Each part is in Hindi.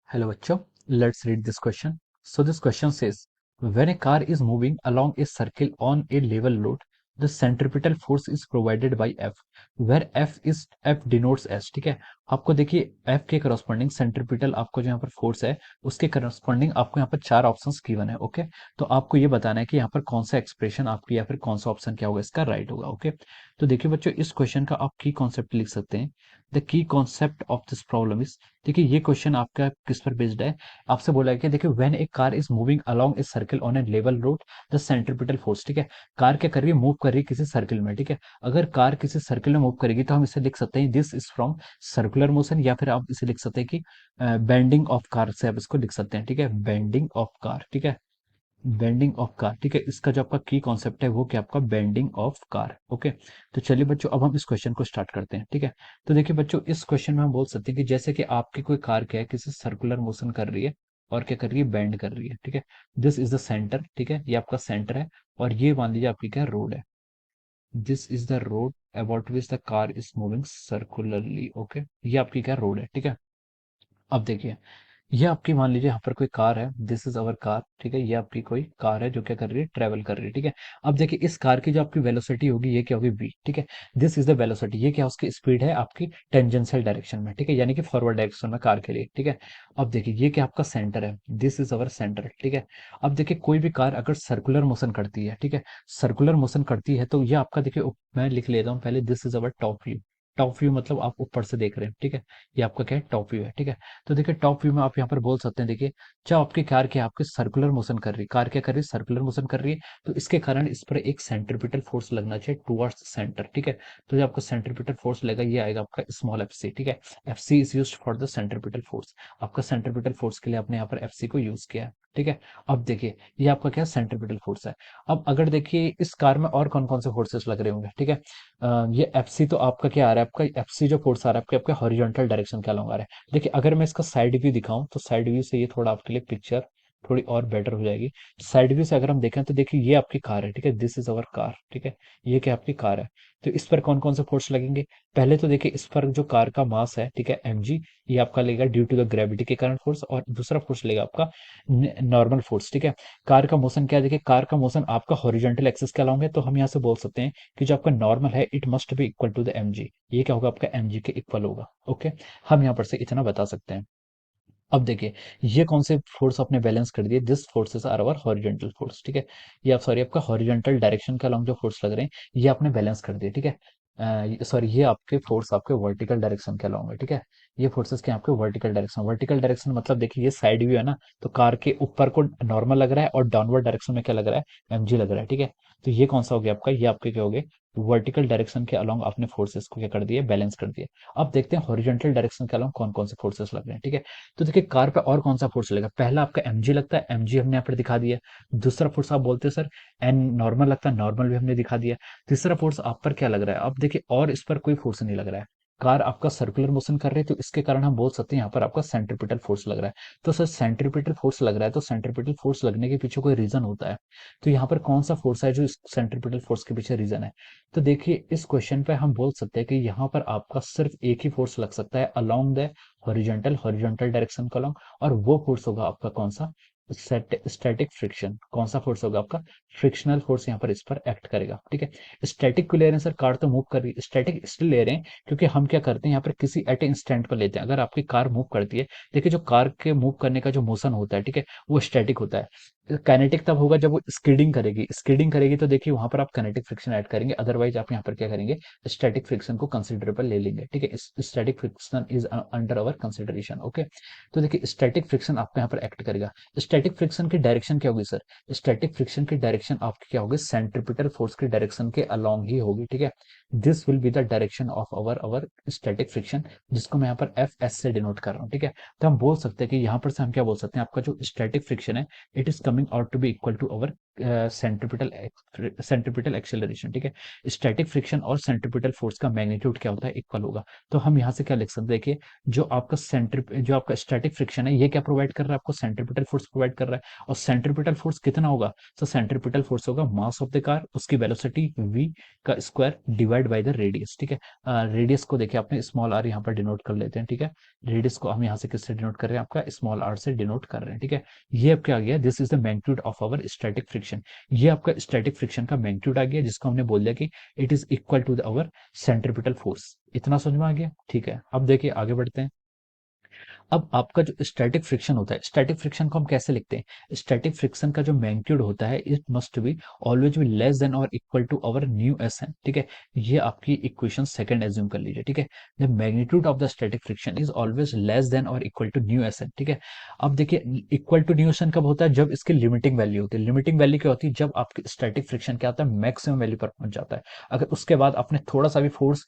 Hello, bachcho. Let's read this question. So this question says, when a car is moving along a circle on a level road, the centripetal force is provided by F, where F denotes S. ठीक है, आपको देखिए F के करस्पॉन्डिंग सेंट्रिपिटल आपको जो यहाँ पर फोर्स है उसके करस्पॉन्डिंग आपको यहाँ पर चार ऑप्शंस गिवन है. ओके, तो आपको ये बताना है कि यहाँ पर कौन सा एक्सप्रेशन आपकी या फिर कौन सा ऑप्शन क्या होगा इसका राइट होगा. ओके, तो देखिए बच्चों इस क्वेश्चन का आप की कॉन्सेप्ट लिख सकते हैं. The key concept of this problem is, देखिए ये क्वेश्चन आपका किस पर बेस्ड है. आपसे बोला है कि देखिए when A car is moving along a circle on A level road the centripetal force. ठीक है, कार क्या कर रही है, मूव कर रही है किसी सर्कल में. ठीक है, अगर कार किसी सर्कल में मूव करेगी तो हम इसे लिख सकते हैं this is from circular motion, या फिर आप इसे लिख सकते हैं कि बेंडिंग ऑफ कार से आप इसको लिख सकते हैं. ठीक है, बेंडिंग ऑफ कार. ठीक है, बेंडिंग ऑफ कार. ठीक है, इसका जो आपका की कॉन्सेप्ट है वो क्या आपका बेंडिंग ऑफ कार. ओके, तो चलिए बच्चों अब हम इस क्वेश्चन को स्टार्ट करते हैं. ठीक है, तो देखिए बच्चों इस क्वेश्चन में हम बोल सकते हैं कि जैसे कि आपकी कोई कार क्या है किसी सर्कुलर मोशन कर रही है और क्या कर रही है, बेंड कर रही है. ठीक है, दिस इज द सेंटर. ठीक है, ये आपका सेंटर है और ये मान लीजिए आपकी क्या रोड है. This is the road about which the car is moving circularly. Okay, ये आपकी क्या रोड है. ठीक है, अब देखिए ये आपकी मान लीजिए यहाँ पर कोई कार है, दिस इज अवर कार. ठीक है, ये आपकी कोई कार है जो क्या कर रही है, ट्रेवल कर रही है. ठीक है, अब देखिए इस कार की जो आपकी वेलोसिटी होगी ये क्या होगी, v. ठीक है, दिस इज द वेलोसिटी, ये क्या उसकी स्पीड है आपकी टेंजेंशियल डायरेक्शन में. ठीक है, यानी कि फॉरवर्ड डायरेक्शन में कार के लिए. ठीक है, अब देखिए ये क्या आपका सेंटर है, दिस इज अवर सेंटर. ठीक है, अब देखिए कोई भी कार अगर सर्कुलर मोशन करती है, ठीक है, सर्कुलर मोशन करती है तो ये आपका देखिए मैं लिख लेता हूँ पहले, this is our top view. Top view मतलब आप ऊपर से देख रहे हैं. ठीक है, ये आपका क्या है, टॉप व्यू है. ठीक है, तो देखिए टॉप व्यू में आप यहाँ पर बोल सकते हैं, देखिए जब आपकी कार क्या आपके सर्कुलर मोशन कर रही है, कार क्या कर रही है, सर्कुलर मोशन कर रही है, तो इसके कारण इस पर एक सेंट्रिपिटल फोर्स लगना चाहिए टुवर्ड्स सेंटर. ठीक है, तो जो आपका सेंट्रिपिटल फोर्स लगेगा ये आएगा आपका स्मॉल एफ सी. ठीक है, F C is use for the centripetal force, आपका सेंट्रिपिटल फोर्स के लिए आपने यहाँ पर एफ सी को यूज किया है. ठीक है, अब देखिए ये आपका क्या सेंट्रिपिटल फोर्स है. अब अगर देखिए इस कार में और कौन कौन से फोर्सेस लग रहे होंगे. ठीक है, ये एफ सी तो आपका क्या आ रहा है, आपका एफ सी जो फोर्स आ रहा है आपके आपके हॉरिजॉन्टल डायरेक्शन के अलॉन्ग आ रहा है. देखिए अगर मैं इसका साइड व्यू दिखाऊं तो साइड व्यू से ये थोड़ा आपके लिए पिक्चर थोड़ी और बेटर हो जाएगी. साइड व्यू से अगर हम देखें तो देखिए ये आपकी कार है. ठीक है, दिस इज अवर कार. ठीक है, ये क्या आपकी कार है, तो इस पर कौन कौन से फोर्स लगेंगे. पहले तो देखिए इस पर जो कार का मास है, ठीक है, एम जी, ये आपका लगेगा ड्यू टू द ग्रेविटी के कारण फोर्स, और दूसरा फोर्स लेगा आपका नॉर्मल फोर्स. ठीक है, कार का मोशन क्या है, देखिए कार का मोशन आपका हॉरिजॉन्टल एक्सिस के अलॉन्ग है, तो हम यहाँ से बोल सकते हैं कि जो आपका नॉर्मल है it must be equal to the M G. ये क्या होगा आपका एम जी के इक्वल होगा. ओके, हम यहाँ पर से इतना बता सकते हैं. अब देखिए ये कौन से फोर्स आपने बैलेंस कर दिए, this forces are our horizontal force. ठीक है, ये आप सॉरी आपका हॉरिजॉन्टल डायरेक्शन के अलॉन्ग जो फोर्स लग रहे हैं ये आपने बैलेंस कर दिए. ठीक है, सॉरी ये आपके फोर्स आपके वर्टिकल डायरेक्शन के अलॉन्ग है. ठीक है, ये फोर्सेस के आपके वर्टिकल डायरेक्शन, वर्टिकल डायरेक्शन मतलब देखिए ये साइड व्यू है ना, तो कार के ऊपर को नॉर्मल लग रहा है और डाउनवर्ड डायरेक्शन में क्या लग रहा है, एमजी लग रहा है. ठीक है, तो ये कौन सा हो गया आपका, ये आपके क्या हो गए, वर्टिकल डायरेक्शन के अलॉन्ग आपने फोर्सेस को क्या कर दिए, बैलेंस कर दिए. अब देखते हैं हॉरिजॉन्टल डायरेक्शन के अलॉन्ग कौन कौन से फोर्सेस लग रहे हैं. ठीक है, तो देखिए कार पे और कौन सा फोर्स लगेगा, पहला आपका एमजी लगता है, एमजी हमने यहाँ पर दिखा दिया. दूसरा फोर्स आप बोलते हैं सर एन नॉर्मल लगता है, नॉर्मल भी हमने दिखा दिया. तीसरा फोर्स आप पर क्या लग रहा है, अब देखिए और इस पर कोई फोर्स नहीं लग रहा है. कार आपका सर्कुलर मोशन कर रही है तो इसके कारण हम बोल सकते हैं यहाँ पर आपका सेंट्रिपिटल फोर्स लग रहा है. तो सर सेंट्रिपिटल फोर्स लग रहा है तो सेंट्रिपिटल फोर्स लगने के पीछे कोई रीजन होता है, तो यहाँ पर कौन सा फोर्स है जो सेंट्रिपिटल फोर्स के पीछे रीजन है. तो देखिए इस क्वेश्चन पे हम बोल सकते हैं कि यहाँ पर आपका सिर्फ एक ही फोर्स लग सकता है अलोंग द हॉरिजॉन्टल डायरेक्शन को अलोंग, और वो फोर्स होगा आपका कौन सा, स्टैटिक फ्रिक्शन. कौन सा फोर्स होगा आपका, फ्रिक्शनल फोर्स यहाँ पर इस पर एक्ट करेगा. ठीक है, स्टैटिक क्यों ले रहे हैं सर, कार तो मूव कर रही है, स्टैटिक इसलिए ले रहे हैं क्योंकि हम क्या करते हैं यहाँ पर किसी एट ए इंस्टेंट पर लेते हैं. अगर आपकी कार मूव करती है, देखिए जो कार के मूव करने का जो मोशन होता है, ठीक है, वो स्टैटिक होता है. काइनेटिक तब होगा जब वो स्कीडिंग करेगी, स्कीडिंग करेगी तो देखिए वहां पर आप काइनेटिक फ्रिक्शन ऐड करेंगे, अदरवाइज आप यहाँ पर क्या करेंगे, स्टैटिक फ्रिक्शन को कंसिडरेबल ले लेंगे. ठीक है, static friction is under our consideration. Okay, तो देखिए स्टैटिक फ्रिक्शन आपको यहाँ पर एक्ट करेगा. स्टैटिक फ्रिक्शन की डायरेक्शन क्या होगी सर, स्टैटिक फ्रिक्शन की डायरेक्शन आपकी क्या होगी, सेंट्रिपिटल फोर्स की डायरेक्शन के अलोंग ही होगी. ठीक है, this will be the direction of our our static friction, जिसको मैं यहाँ पर एफ एस से डिनोट कर रहा हूँ. ठीक है, तो हम बोल सकते हैं कि यहाँ पर से हम क्या बोल सकते हैं, आपका जो स्टैटिक फ्रिक्शन है it is coming out to be equal to our centripetal acceleration, ठीक है। स्टैटिक फ्रिक्शन और सेंट्रिपिटल फोर्स का मैग्नीट्यूड क्या होता है, इक्वल होगा। तो हम यहाँ से क्या लिख सकते हैं, देखिए जो आपका स्टैटिक फ्रिक्शन है ये क्या प्रोवाइड कर रहा है, आपको सेंट्रिपिटल फोर्स प्रोवाइड कर रहा है। और सेंट्रिपिटल फोर्स कितना होगा, तो सेंट्रिपिटल फोर्स होगा मास ऑफ द कार, उसकी वेलोसिटी v का square divide by the radius, ठीक है। रेडियस को देखिए आपने स्मॉल r यहाँ पर डिनोट कर लेते हैं, ठीक है। रेडियस को हम यहाँ से किससे डिनोट कर रहे हैं, आपका स्मॉल r से डिनोट कर रहे हैं, ठीक है। ये अब क्या आ गया, this is the magnitude of our static friction. ये आपका स्टैटिक फ्रिक्शन का मैग्नीट्यूड आ गया, जिसको हमने बोल दिया कि it is equal to our centripetal force. इतना समझ में आ गया, ठीक है। अब देखिए आगे बढ़ते हैं। अब आपका जो स्टैटिक फ्रिक्शन होता है, स्टैटिक फ्रिक्शन को हम कैसे लिखते हैं, स्टैटिक फ्रिक्शन का जो मैग्नीट्यूड होता है it must be always be less than और equal to our mu S N, ठीक है। ये आपकी इक्वेशन सेकंड एज्यूम कर लीजिए, ठीक है। The magnitude of the static friction is always less than और equal to mu S N, ठीक है। अब देखिए equal to mu S N कब होता है, जब इसकी लिमिटिंग वैल्यू होती है। लिमिटिंग वैल्यू क्या होती है, जब आपकी स्टैटिक फ्रिक्शन क्या होता है, मैक्सिमम वैल्यू पर पहुंच जाता है। अगर उसके बाद आपने थोड़ा सा भी फोर्स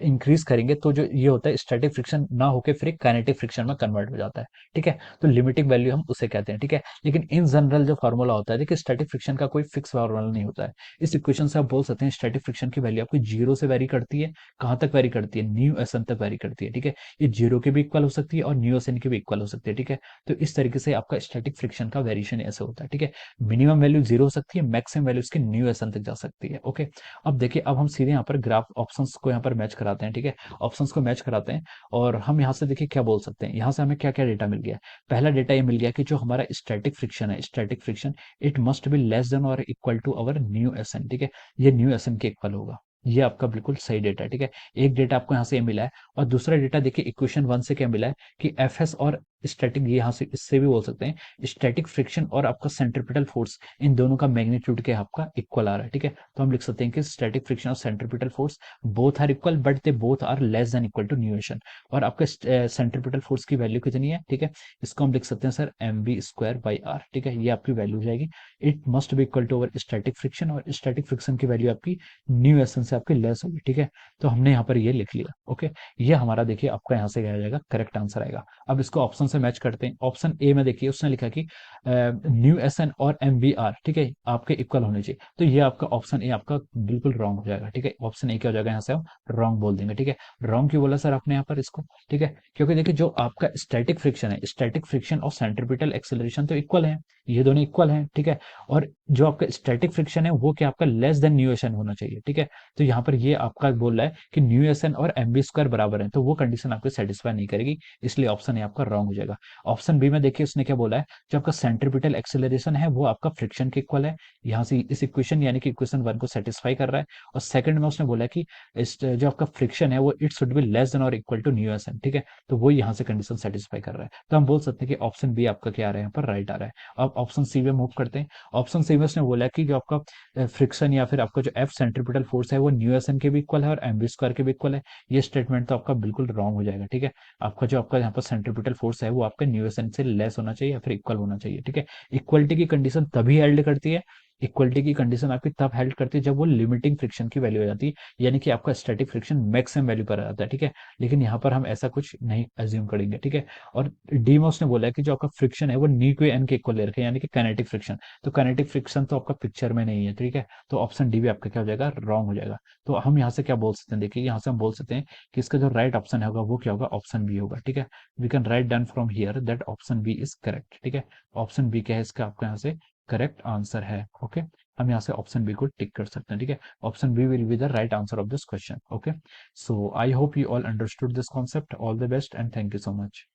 इंक्रीज करेंगे तो जो ये होता है स्टैटिक फ्रिक्शन ना होकर फिर काइनेटिक फ्रिक्शन में कन्वर्ट हो जाता है, ठीक है। तो लिमिटिंग वैल्यू हम उसे कहते हैं, ठीक है। लेकिन इन जनरल जो फार्मूला होता है, देखिए स्टैटिक फ्रिक्शन का कोई फिक्स फार्मूला नहीं होता है। इस इक्वेशन से आप बोल सकते हैं स्टैटिक फ्रिक्शन की वैल्यू आपकी जीरो से वेरी करती है, कहाँ तक वेरी करती है, न्यू एस एन तक वेरी करती है, ठीक है। ये जीरो के भी इक्वल हो सकती है और न्यू एस एन के भी इक्वल हो सकती है, ठीक है। तो इस तरीके से आपका स्टैटिक फ्रिक्शन का वेरिएशन ऐसे होता है, ठीक है। मिनिमम वैल्यू जीरो हो सकती है, मैक्सिमम वैल्यू इसकी न्यू एस एन तक जा सकती है, ओके। अब देखिए अब हम सीधे यहाँ पर ग्राफ ऑप्शंस को यहाँ पर मैच कराते हैं, ठीक है। ऑप्शंस को मैच कराते हैं और हम यहाँ से देखिए क्या बोल सकते हैं, यहाँ से हमें क्या क्या डेटा मिल गया। पहला डेटा ये मिल गया कि जो हमारा स्टैटिक फ्रिक्शन है, static friction it must be less than और equal to our mu S N, ठीक है। ये न्यू एस एन के इक्वल होगा। ये आपका बिल्कुल सही डेटा है, ठीक है। एक डेटा आपको यहाँ से ये मिला है और दूसरा डेटा देखिए इक्वेशन वन से क्या मिला है कि एफ एस और स्टैटिक, ये यहाँ से इससे भी बोल सकते हैं स्टैटिक फ्रिक्शन और आपका सेंट्रिपिटल फोर्स, इन दोनों का मैग्नीट्यूड के आपका इक्वल आ रहा है, ठीक है। तो हम लिख सकते हैं कि स्टैटिक फ्रिक्शन और centripetal force both are equal but they both are less than equal to mu S N. और आपका सेंट्रिपिटल फोर्स की वैल्यू कितनी है, ठीक है। इसको हम लिख सकते हैं sir M V square by R, ठीक है। ये आपकी वैल्यू हो जाएगी। It must be equal to our static friction और स्टैटिक फ्रिक्शन की वैल्यू आपकी न्यू एसन से आपकी लेस होगी, ठीक है। तो हमने यहाँ पर ये लिख लिया, ओके। ये हमारा देखिए आपका यहाँ से क्या आ जाएगा, करेक्ट आंसर आएगा। अब इसको ऑप्शन से मैच करते हैं। ऑप्शन ए में देखिए उसने लिखा कि न्यू एस एन और एम बी आर, ठीक है, आपके इक्वल होने चाहिए। तो ये आपका ऑप्शन ए आपका बिल्कुल रॉन्ग हो जाएगा, ठीक है। ऑप्शन ए क्या हो जाएगा, यहाँ से हम रॉन्ग बोल देंगे, ठीक है। रॉन्ग क्यों बोला सर आपने यहाँ पर इसको, ठीक है, क्योंकि देखिए जो आपका स्टैटिक फ्रिक्शन है, स्टैटिक फ्रिक्शन और सेंट्रिपिटल एक्सेलरेशन तो इक्वल है, ये दोनों इक्वल हैं, ठीक है। और जो आपका स्टैटिक फ्रिक्शन है वो क्या आपका less than mu S N होना चाहिए, ठीक है। तो यहाँ पर ये आपका बोल रहा है कि न्यू एस एन और एम बी स्क्वायर बराबर है, तो वो कंडीशन आपको सेटिस्फाई नहीं करेगी, इसलिए ऑप्शन ए आपका रॉन्ग हो जाएगा। ऑप्शन बी में देखिए उसने क्या बोला है, जो आपका सेंट्रिपिटल एक्सेलरेशन है वो आपका फ्रिक्शन के इक्वल है, यहाँ से इस इक्वेशन यानी कि इक्वेशन वन को सेटिस्फाई कर रहा है। और सेकंड में उसने बोला कि जो आपका फ्रिक्शन है वो it should be less than और equal to mu S N, ठीक है। तो वो यहाँ से कंडीशन सेटिस्फाई कर रहा है, तो हम बोल सकते हैं कि ऑप्शन बी आपका क्या आ रहा है, यहाँ पर राइट आ रहा है। अब ऑप्शन सी में मूव करते हैं। ऑप्शन सी में उसने बोला कि जो आपका फ्रिक्शन या फिर आपका जो एफ सेंट्रिपिटल फोर्स है वो न्यू एस एन के भी इक्वल है और एम बी स्क्वायर के भी इक्वल है। ये स्टेटमेंट तो आपका बिल्कुल रॉन्ग हो जाएगा, ठीक है। आपका जो आपका यहाँ पर सेंट्रिपिटल फोर्स है वो आपका न्यू एस एन से लेस होना चाहिए या फिर इक्वल होना चाहिए, ठीक है। इक्वलिटी की कंडीशन तभी हेल्ड करती है, इक्वलिटी की कंडीशन आपकी तब हेल्ड करती है जब वो लिमिटिंग फ्रिक्शन की वैल्यू हो जाती है, यानी कि आपका स्टैटिक फ्रिक्शन मैक्सिमम वैल्यू पर आ जाता है, ठीक है। लेकिन यहाँ पर हम ऐसा कुछ नहीं एज्यूम करेंगे, ठीक है। और डीमोस ने बोला है कि जो आपका फ्रिक्शन है वो नी क्यू एन के इक्वल ले रखे हैं, यानी कि काइनेटिक फ्रिक्शन। तो काइनेटिक फ्रिक्शन तो आपका पिक्चर में नहीं है, ठीक है। तो ऑप्शन डी भी आपका क्या हो जाएगा, रॉन्ग हो जाएगा। तो हम यहाँ से क्या बोल सकते हैं, देखिए यहाँ से हम बोल सकते हैं कि इसका जो राइट ऑप्शन होगा वो क्या होगा, ऑप्शन बी होगा, ठीक है। We can write down from here that option B is correct, ठीक है। ऑप्शन बी क्या है इसका, आपका यहाँ से करेक्ट आंसर है, ओके। हम यहाँ से ऑप्शन बी को टिक कर सकते हैं, ठीक है। Option B will be the right answer of this question, okay. So I hope you all understood this concept. All the best and thank you so much.